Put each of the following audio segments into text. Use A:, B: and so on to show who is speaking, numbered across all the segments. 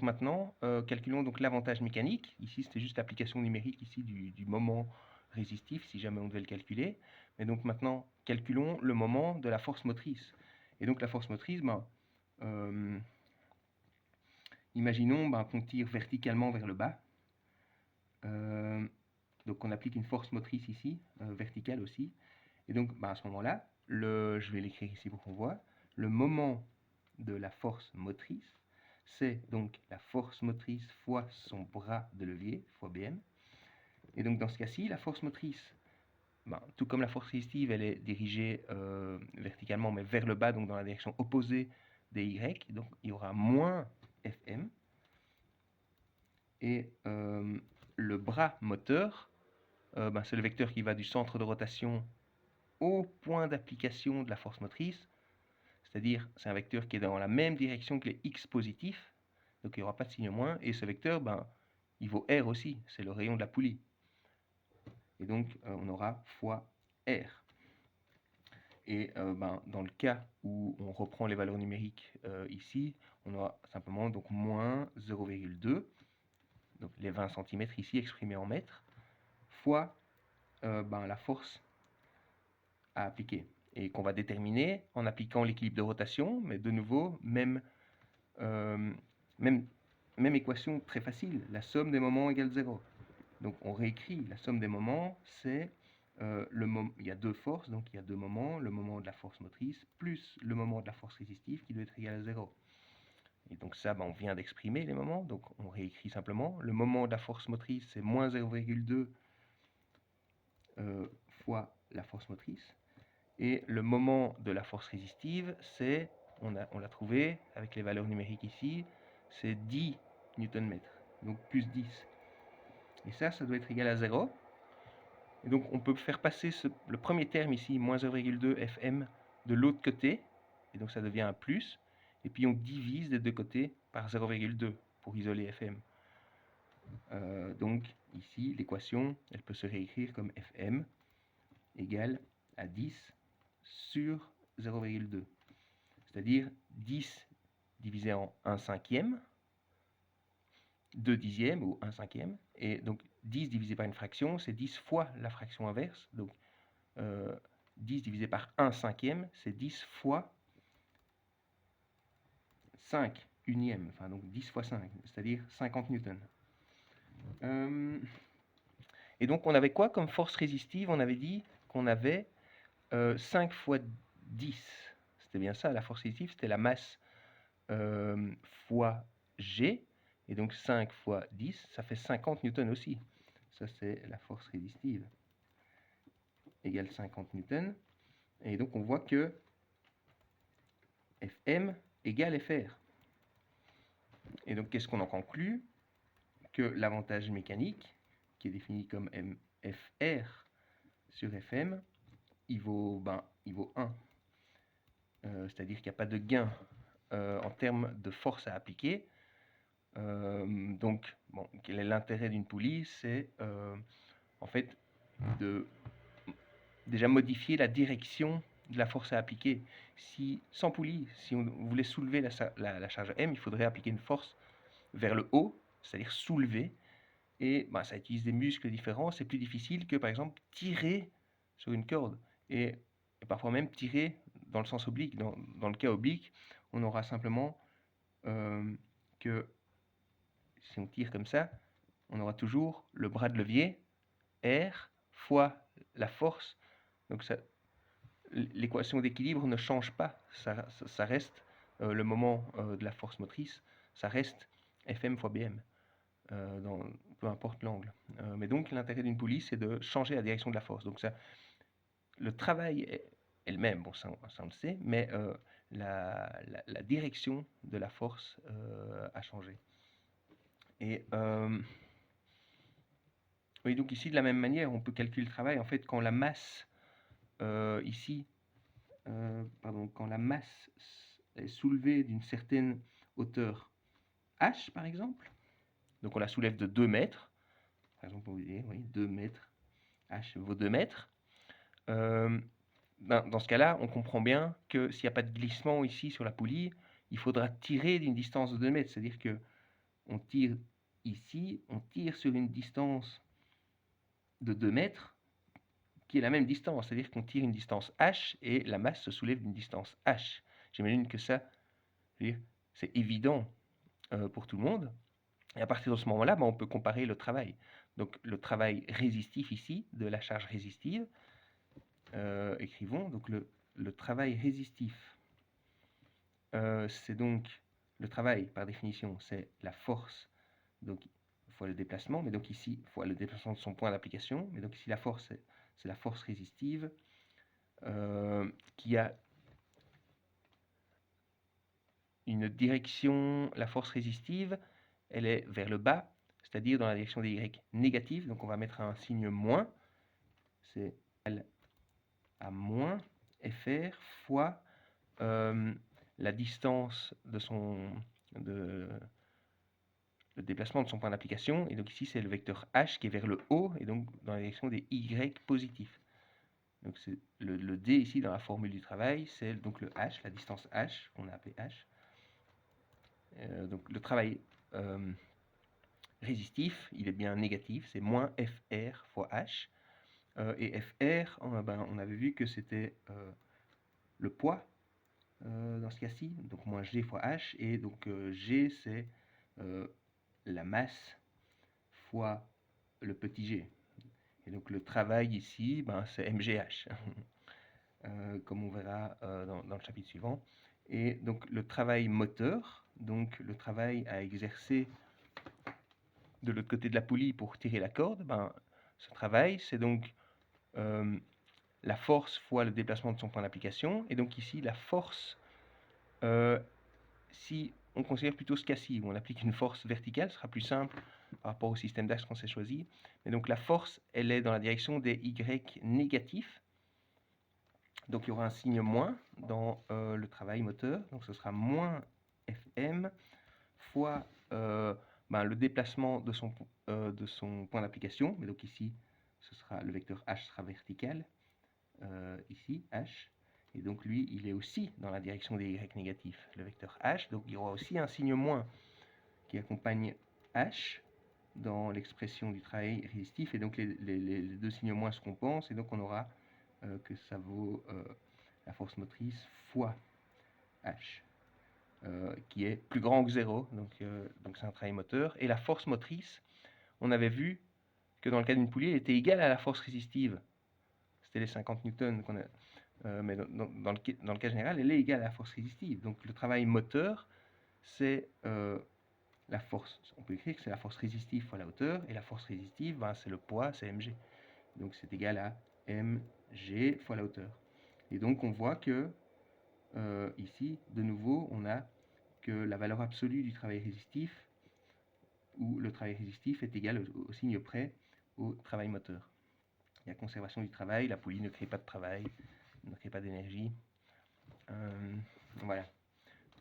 A: maintenant, calculons donc l'avantage mécanique. Ici, c'était juste l'application numérique ici du moment résistif, si jamais on devait le calculer. Mais donc maintenant, calculons le moment de la force motrice. Et donc la force motrice, imaginons qu'on tire verticalement vers le bas. Donc on applique une force motrice ici, verticale aussi. Et donc à ce moment-là, je vais l'écrire ici pour qu'on voit, le moment de la force motrice, c'est donc la force motrice fois son bras de levier, fois Bm. Et donc dans ce cas-ci, la force motrice, tout comme la force résistive, elle est dirigée verticalement, mais vers le bas, donc dans la direction opposée des Y. Donc il y aura moins Fm. Et le bras moteur, c'est le vecteur qui va du centre de rotation au point d'application de la force motrice. C'est-à-dire, c'est un vecteur qui est dans la même direction que les x positifs, donc il n'y aura pas de signe moins, et ce vecteur, il vaut r aussi, c'est le rayon de la poulie. Et donc, on aura fois r. Et dans le cas où on reprend les valeurs numériques ici, on aura simplement donc moins 0,2, donc les 20 cm ici exprimés en mètres, fois la force à appliquer. Et qu'on va déterminer en appliquant l'équilibre de rotation, mais de nouveau, même équation très facile, la somme des moments égale 0. Donc on réécrit, la somme des moments, c'est il y a deux forces, donc il y a deux moments, le moment de la force motrice plus le moment de la force résistive qui doit être égal à 0. Et donc ça, on vient d'exprimer les moments, donc on réécrit simplement. Le moment de la force motrice, c'est moins 0,2 fois la force motrice. Et le moment de la force résistive, c'est, on l'a trouvé avec les valeurs numériques ici, c'est 10 Nm, donc plus 10. Et ça doit être égal à 0. Et donc on peut faire passer le premier terme ici, moins 0,2 Fm, de l'autre côté, et donc ça devient un plus, et puis on divise des deux côtés par 0,2 pour isoler Fm. Donc ici, l'équation, elle peut se réécrire comme Fm égale à 10 sur 0,2. C'est-à-dire 10 divisé en 1 cinquième, 2 dixièmes ou 1 cinquième. Et donc 10 divisé par une fraction, c'est 10 fois la fraction inverse. Donc 10 divisé par 1 cinquième, c'est 10 fois 5 unième. Enfin donc 10 fois 5, c'est-à-dire 50 newtons. Et donc on avait quoi comme force résistive? On avait dit qu'on avait 5 fois 10. C'était bien ça, la force résistive, c'était la masse fois G. Et donc 5 fois 10, ça fait 50 newtons aussi. Ça, c'est la force résistive. Égale 50 newtons. Et donc on voit que Fm égale Fr. Et donc qu'est-ce qu'on en conclut? Que l'avantage mécanique, qui est défini comme Fr sur Fm, il vaut 1. C'est-à-dire qu'il n'y a pas de gain en termes de force à appliquer. Donc, quel est l'intérêt d'une poulie? C'est en fait de déjà modifier la direction de la force à appliquer. Sans poulie, si on voulait soulever la charge M, il faudrait appliquer une force vers le haut, c'est-à-dire soulever, et ça utilise des muscles différents. C'est plus difficile que, par exemple, tirer sur une corde, et parfois même tirer dans le sens oblique. Dans le cas oblique, on aura simplement que si on tire comme ça, on aura toujours le bras de levier, R, fois la force. Donc l'équation d'équilibre ne change pas, ça reste le moment de la force motrice, ça reste Fm fois Bm, peu importe l'angle. Mais donc l'intérêt d'une poulie, c'est de changer la direction de la force. Donc le travail est le même, ça on le sait, mais la direction de la force a changé. Et oui, donc ici, de la même manière, on peut calculer le travail. En fait, quand la masse, quand la masse est soulevée d'une certaine hauteur h, par exemple, donc on la soulève de 2 mètres, par exemple, vous voyez, oui, 2 mètres, h vaut 2 mètres, dans ce cas-là, on comprend bien que s'il n'y a pas de glissement ici sur la poulie, il faudra tirer d'une distance de 2 mètres, c'est-à-dire que on tire ici, on tire sur une distance de 2 mètres, qui est la même distance, c'est-à-dire qu'on tire une distance h et la masse se soulève d'une distance h. J'imagine que ça, c'est évident pour tout le monde. Et à partir de ce moment-là, on peut comparer le travail. Donc le travail résistif ici, de la charge résistive, écrivons donc le travail résistif. C'est donc le travail, par définition, c'est la force, donc fois le déplacement, mais donc ici, fois le déplacement de son point d'application, mais donc ici la force, c'est la force résistive qui a une direction, la force résistive, elle est vers le bas, c'est-à-dire dans la direction des Y négatives, donc on va mettre un signe moins, c'est à moins FR fois la distance de le déplacement de son point d'application, et donc ici c'est le vecteur H qui est vers le haut, et donc dans la direction des Y positifs. Donc c'est le D ici dans la formule du travail, c'est donc le H, la distance H, qu'on a appelé H. Donc le travail résistif, il est bien négatif, c'est moins FR fois H. Et FR, on avait vu que c'était le poids dans ce cas-ci, donc moins G fois H, et donc G c'est la masse fois le petit g. Et donc le travail ici, c'est MGH, comme on verra dans le chapitre suivant. Et donc le travail moteur, donc le travail à exercer de l'autre côté de la poulie pour tirer la corde, ce travail, c'est donc la force fois le déplacement de son point d'application. Et donc ici, la force, si on considère plutôt ce cas-ci, où on applique une force verticale, ce sera plus simple par rapport au système d'axe qu'on s'est choisi. Mais donc la force, elle est dans la direction des Y négatifs. Donc il y aura un signe moins dans le travail moteur. Donc ce sera moins Fm fois le déplacement de son point d'application. Mais donc ici, ce sera le vecteur H sera vertical. Ici, H. Et donc lui, il est aussi dans la direction des Y négatifs, le vecteur H. Donc il y aura aussi un signe moins qui accompagne H dans l'expression du travail résistif. Et donc les deux signes moins se compensent. Et donc on aura que ça vaut la force motrice fois H, qui est plus grand que 0. Donc c'est un travail moteur. Et la force motrice, on avait vu que dans le cas d'une poulie, elle était égale à la force résistive. C'était les 50 newtons qu'on a. Mais dans le cas général, elle est égale à la force résistive. Donc le travail moteur, c'est la force. On peut écrire que c'est la force résistive fois la hauteur, et la force résistive, c'est le poids, c'est mg. Donc c'est égal à mg fois la hauteur. Et donc on voit que ici, de nouveau, on a que la valeur absolue du travail résistif, où le travail résistif est égal au signe près au travail moteur. Il y a conservation du travail, la poulie ne crée pas de travail, ne crée pas d'énergie. Voilà.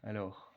A: Alors,